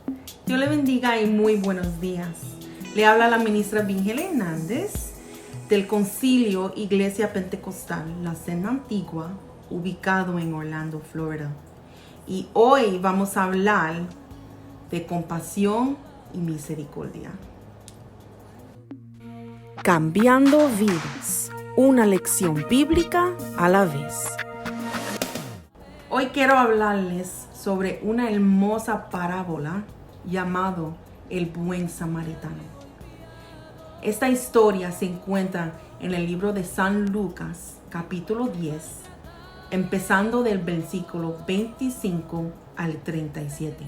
Dios le bendiga y muy buenos días. Le habla la ministra Vingel Hernández del Concilio Iglesia Pentecostal La Senda Antigua, ubicado en Orlando, Florida. Y hoy vamos a hablar de compasión y misericordia. Cambiando vidas, una lección bíblica a la vez. Hoy quiero hablarles sobre una hermosa parábola llamado El Buen Samaritano. Esta historia se encuentra en el libro de San Lucas, capítulo 10, empezando del versículo 25 al 37.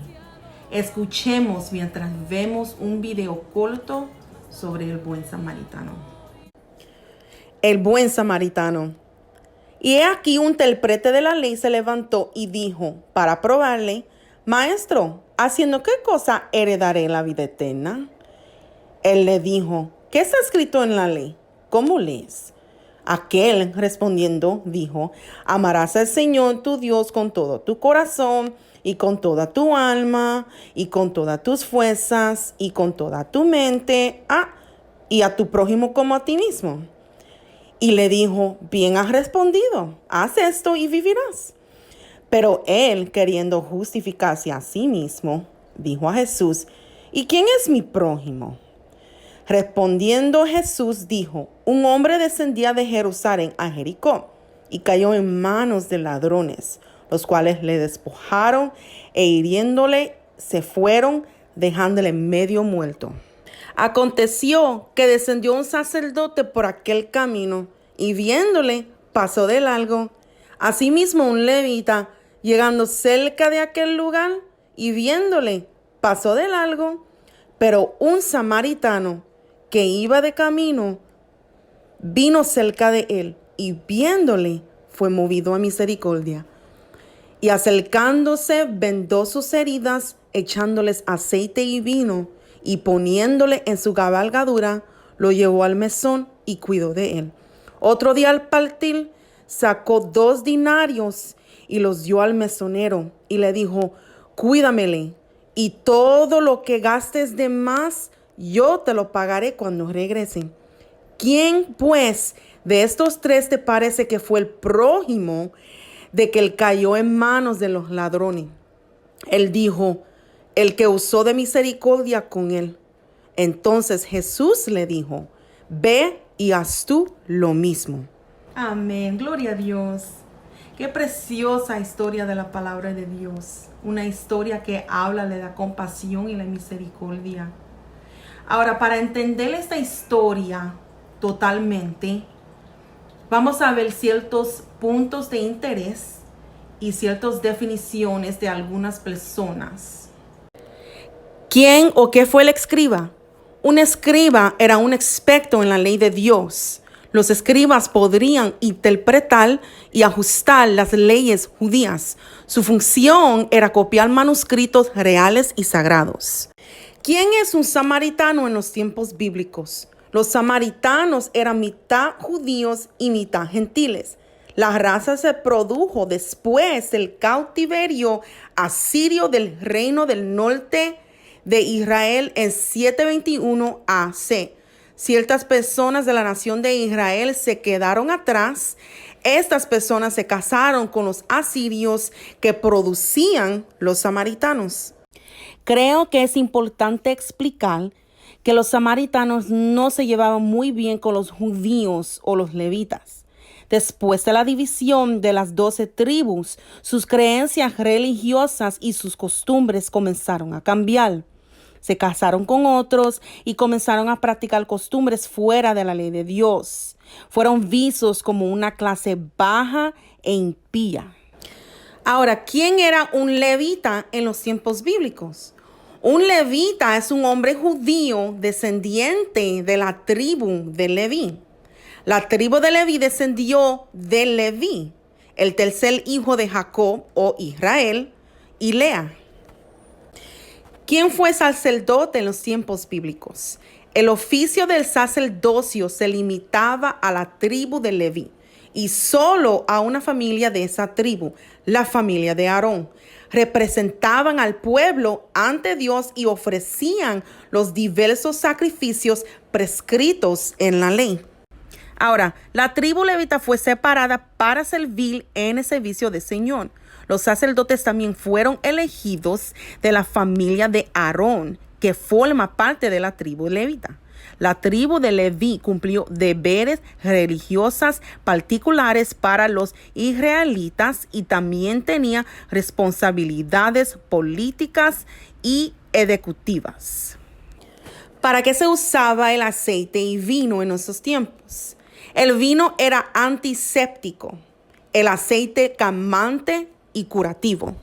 Escuchemos mientras vemos un video corto sobre el buen samaritano. El buen samaritano. Y he aquí un intérprete de la ley se levantó y dijo, para probarle, Maestro, ¿haciendo qué cosa heredaré la vida eterna? Él le dijo, ¿qué está escrito en la ley? ¿Cómo lees? Aquel respondiendo dijo, amarás al Señor tu Dios con todo tu corazón y con toda tu alma y con todas tus fuerzas y con toda tu mente, y a tu prójimo como a ti mismo. Y le dijo, bien has respondido, haz esto y vivirás. Pero él, queriendo justificarse a sí mismo, dijo a Jesús, ¿y quién es mi prójimo? Respondiendo Jesús dijo, un hombre descendía de Jerusalén a Jericó y cayó en manos de ladrones, los cuales le despojaron e hiriéndole se fueron, dejándole medio muerto. Aconteció que descendió un sacerdote por aquel camino y viéndole pasó de largo. Asimismo un levita, llegando cerca de aquel lugar y viéndole pasó de largo. Pero un samaritano que iba de camino vino cerca de él y viéndole fue movido a misericordia. Y acercándose vendó sus heridas, echándoles aceite y vino, y poniéndole en su cabalgadura, lo llevó al mesón y cuidó de él. Otro día al partir, sacó 2 denarios y los dio al mesonero y le dijo, cuídamele, y todo lo que gastes de más, yo te lo pagaré cuando regrese. ¿Quién, pues, de estos 3 te parece que fue el prójimo de que él cayó en manos de los ladrones? Él dijo, el que usó de misericordia con él. Entonces Jesús le dijo, ve y haz tú lo mismo. Amén, gloria a Dios. Qué preciosa historia de la palabra de Dios. Una historia que habla de la compasión y la misericordia. Ahora, para entender esta historia totalmente, vamos a ver ciertos puntos de interés y ciertas definiciones de algunas personas. ¿Quién o qué fue el escriba? Un escriba era un experto en la ley de Dios. Los escribas podrían interpretar y ajustar las leyes judías. Su función era copiar manuscritos reales y sagrados. ¿Quién es un samaritano en los tiempos bíblicos? Los samaritanos eran mitad judíos y mitad gentiles. La raza se produjo después del cautiverio asirio del reino del norte de Israel en 721 AC. Ciertas personas de la nación de Israel se quedaron atrás. Estas personas se casaron con los asirios que producían los samaritanos. Creo que es importante explicar que los samaritanos no se llevaban muy bien con los judíos o los levitas. Después de la división de las 12 tribus, sus creencias religiosas y sus costumbres comenzaron a cambiar. Se casaron con otros y comenzaron a practicar costumbres fuera de la ley de Dios. Fueron vistos como una clase baja e impía. Ahora, ¿quién era un levita en los tiempos bíblicos? Un levita es un hombre judío descendiente de la tribu de Leví. La tribu de Leví descendió de Leví, el tercer hijo de Jacob o Israel y Lea. ¿Quién fue sacerdote en los tiempos bíblicos? El oficio del sacerdocio se limitaba a la tribu de Leví y solo a una familia de esa tribu, la familia de Aarón. Representaban al pueblo ante Dios y ofrecían los diversos sacrificios prescritos en la ley. Ahora, la tribu levita fue separada para servir en el servicio del Señor. Los sacerdotes también fueron elegidos de la familia de Aarón, que forma parte de la tribu levita. La tribu de Leví cumplió deberes religiosos particulares para los israelitas y también tenía responsabilidades políticas y ejecutivas. ¿Para qué se usaba el aceite y vino en esos tiempos? El vino era antiséptico, el aceite calmante y curativo.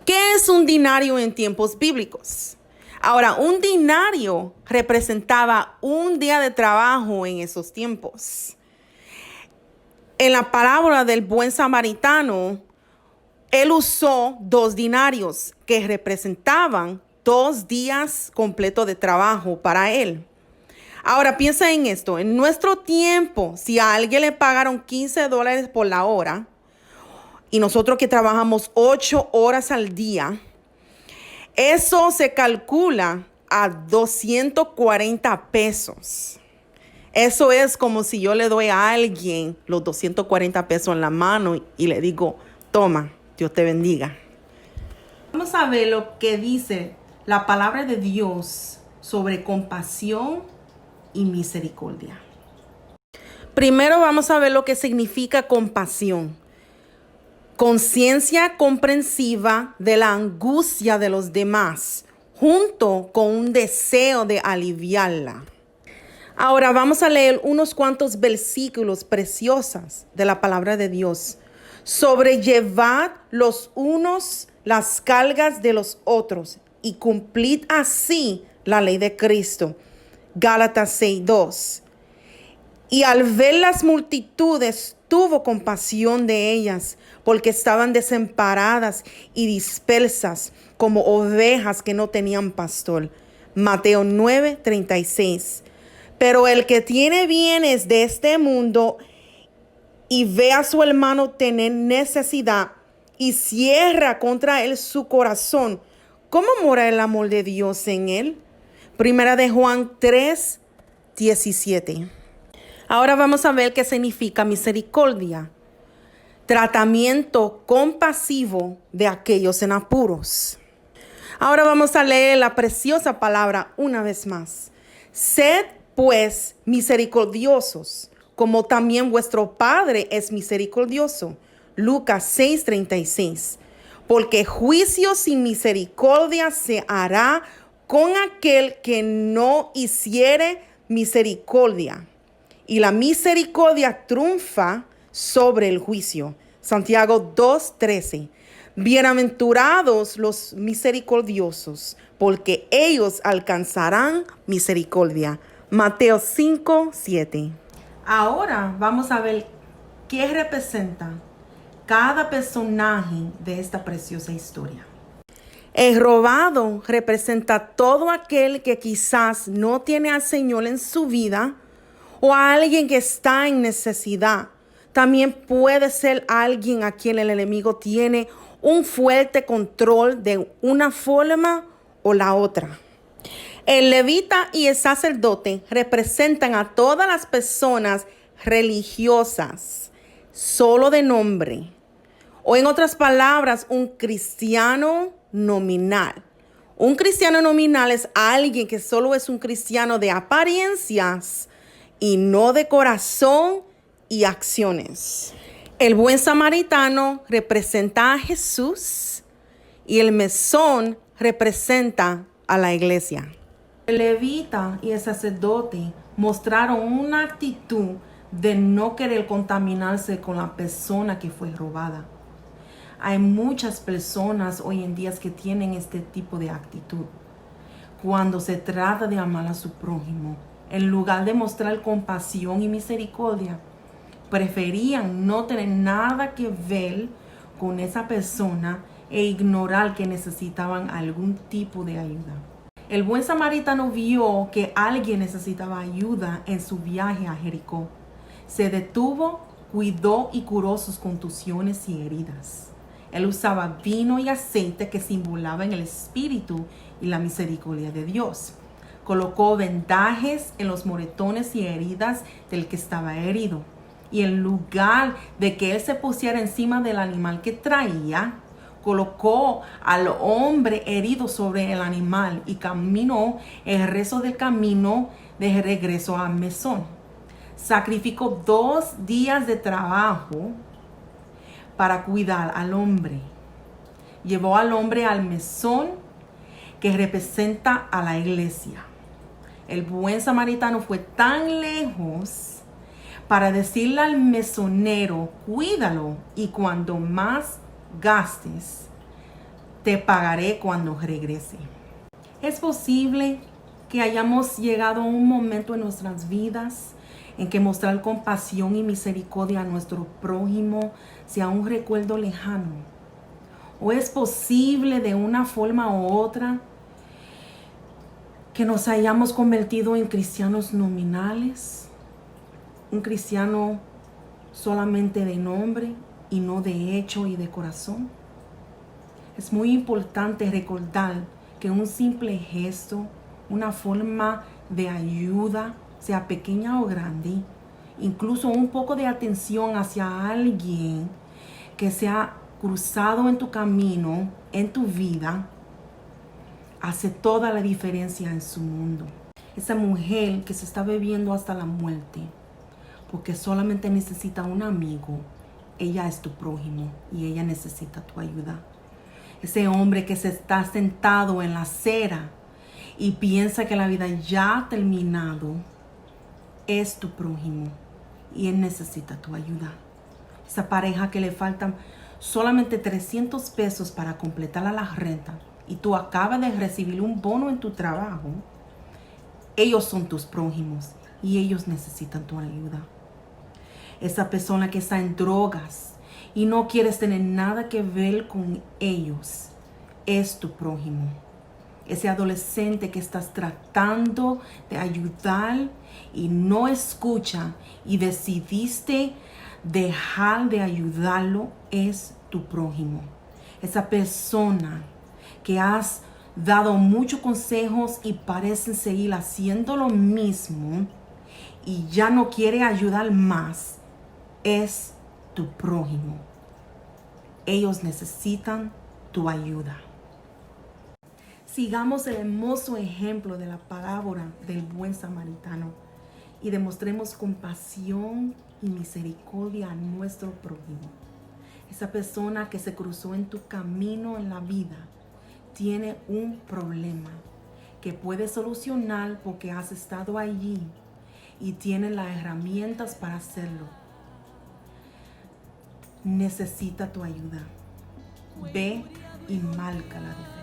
¿Qué es un denario en tiempos bíblicos? Ahora, un denario representaba un día de trabajo en esos tiempos. En la parábola del buen samaritano, él usó 2 denarios que representaban 2 días completos de trabajo para él. Ahora piensa en esto, en nuestro tiempo, si a alguien le pagaron $15 por la hora y nosotros que trabajamos 8 horas al día, eso se calcula a 240 pesos. Eso es como si yo le doy a alguien los 240 pesos en la mano y le digo, toma, Dios te bendiga. Vamos a ver lo que dice la palabra de Dios sobre compasión y misericordia. Primero vamos a ver lo que significa compasión. Conciencia comprensiva de la angustia de los demás, junto con un deseo de aliviarla. Ahora vamos a leer unos cuantos versículos preciosos de la palabra de Dios. Sobrellevad los unos las cargas de los otros y cumplid así la ley de Cristo. Gálatas 6:2. Y al ver las multitudes, tuvo compasión de ellas, porque estaban desamparadas y dispersas como ovejas que no tenían pastor. Mateo 9:36. Pero el que tiene bienes de este mundo y ve a su hermano tener necesidad y cierra contra él su corazón, ¿cómo mora el amor de Dios en él? Primera de Juan 3:17. Ahora vamos a ver qué significa misericordia. Tratamiento compasivo de aquellos en apuros. Ahora vamos a leer la preciosa palabra una vez más. Sed pues misericordiosos, como también vuestro Padre es misericordioso. Lucas 6:36. Porque juicio sin misericordia se hará con aquel que no hiciere misericordia. Y la misericordia triunfa sobre el juicio. Santiago 2:13. Bienaventurados los misericordiosos, porque ellos alcanzarán misericordia. Mateo 5:7. Ahora vamos a ver qué representa cada personaje de esta preciosa historia. El robado representa todo aquel que quizás no tiene al Señor en su vida o a alguien que está en necesidad. También puede ser alguien a quien el enemigo tiene un fuerte control de una forma o la otra. El levita y el sacerdote representan a todas las personas religiosas, solo de nombre, o en otras palabras, un cristiano nominal. Un cristiano nominal es alguien que solo es un cristiano de apariencias y no de corazón y acciones. El buen samaritano representa a Jesús y el mesón representa a la iglesia. El levita y el sacerdote mostraron una actitud de no querer contaminarse con la persona que fue robada. Hay muchas personas hoy en día que tienen este tipo de actitud. Cuando se trata de amar a su prójimo, en lugar de mostrar compasión y misericordia, preferían no tener nada que ver con esa persona e ignorar que necesitaban algún tipo de ayuda. El buen samaritano vio que alguien necesitaba ayuda en su viaje a Jericó. Se detuvo, cuidó y curó sus contusiones y heridas. Él usaba vino y aceite que simbolaban el espíritu y la misericordia de Dios. Colocó vendajes en los moretones y heridas del que estaba herido. Y en lugar de que él se pusiera encima del animal que traía, colocó al hombre herido sobre el animal y caminó el resto del camino de regreso a Mesón. Sacrificó 2 días de trabajo para cuidar al hombre. Llevó al hombre al mesón que representa a la iglesia. El buen samaritano fue tan lejos para decirle al mesonero, cuídalo y cuando más gastes, te pagaré cuando regrese. Es posible que hayamos llegado a un momento en nuestras vidas en que mostrar compasión y misericordia a nuestro prójimo sea un recuerdo lejano. O es posible de una forma u otra que nos hayamos convertido en cristianos nominales, un cristiano solamente de nombre y no de hecho y de corazón. Es muy importante recordar que un simple gesto, una forma de ayuda, sea pequeña o grande, incluso un poco de atención hacia alguien que se ha cruzado en tu camino, en tu vida, hace toda la diferencia en su mundo. Esa mujer que se está bebiendo hasta la muerte, porque solamente necesita un amigo, ella es tu prójimo y ella necesita tu ayuda. Ese hombre que se está sentado en la acera y piensa que la vida ya ha terminado, es tu prójimo y él necesita tu ayuda. Esa pareja que le faltan solamente 300 pesos para completar la renta y tú acabas de recibir un bono en tu trabajo, ellos son tus prójimos y ellos necesitan tu ayuda. Esa persona que está en drogas y no quieres tener nada que ver con ellos, es tu prójimo. Ese adolescente que estás tratando de ayudar y no escucha y decidiste dejar de ayudarlo, es tu prójimo. Esa persona que has dado muchos consejos y parecen seguir haciendo lo mismo y ya no quiere ayudar más, es tu prójimo. Ellos necesitan tu ayuda. Sigamos el hermoso ejemplo de la parábola del buen samaritano y demostremos compasión y misericordia a nuestro prójimo. Esa persona que se cruzó en tu camino en la vida tiene un problema que puedes solucionar porque has estado allí y tiene las herramientas para hacerlo. Necesita tu ayuda. Ve y marca la diferencia.